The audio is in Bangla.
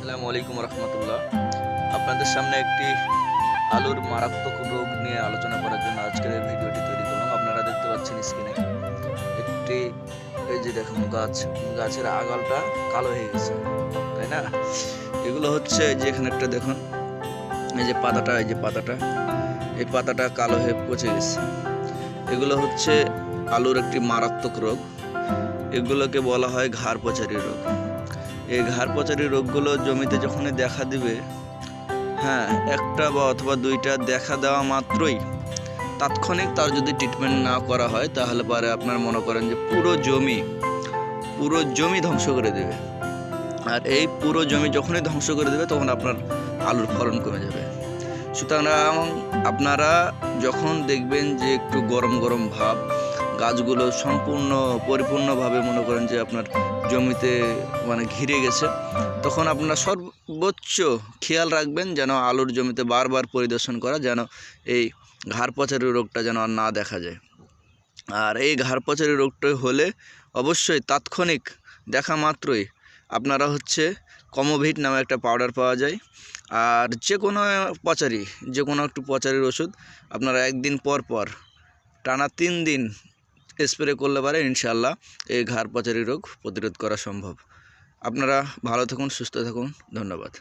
আসসালামু আলাইকুম রহমতুল্লাহ। আপনাদের সামনে একটি আলুর মারাত্মক রোগ নিয়ে আলোচনা করার জন্য আজকের এই ভিডিওটি তৈরি করলাম। আপনারা দেখতে পাচ্ছেন স্ক্রিনে একটি, এই যে দেখুন গাছের আগালটা কালো হয়ে গেছে, তাই না? এগুলো হচ্ছে, এই যে এখানে একটা দেখুন, এই যে পাতাটা, এই পাতাটা কালো হয়ে পচে গেছে। এগুলো হচ্ছে আলুর একটি মারাত্মক রোগ। এগুলোকে বলা হয় ঘাড় পচারি রোগ। এই ঘাড় পচারি রোগগুলো জমিতে যখনই দেখা দিবে, হ্যাঁ, একটা বা অথবা দুইটা দেখা দেওয়া মাত্রই তাৎক্ষণিক তার যদি ট্রিটমেন্ট না করা হয়, তাহলে পরে আপনার মনে করেন যে পুরো জমি ধ্বংস করে দেবে। আর এই পুরো জমি যখনই ধ্বংস করে দেবে, তখন আপনার আলুর ফলন কমে যাবে। সুতরাং আপনারা যখন দেখবেন যে একটু গরম গরম ভাব, গাছগুলো পরিপূর্ণভাবে মনে করেন যে আপনার জমিতে ঘিরে গেছে, তখন আপনার সর্বোচ্চ খেয়াল রাখবেন যেন আলুর জমিতে বারবার পরিদর্শন করা, যেন এই ঘাড় পচারি রোগটা যেন আর না দেখা যায়। আর এই ঘাড় পচারি রোগটা হলে অবশ্যই তাৎক্ষণিক দেখা মাত্রই আপনারা কমোভিট নামে একটা পাউডার পাওয়া যায়, আর যে কোনো একটু পচারির ওষুধ আপনারা একদিন পর টানা 3 দিন স্প্রে করলে পারে ইনশাআল্লাহ এই ঘাড় পচারি রোগ প্রতিরোধ করা সম্ভব। আপনারা ভালো থাকুন, সুস্থ থাকুন, ধন্যবাদ।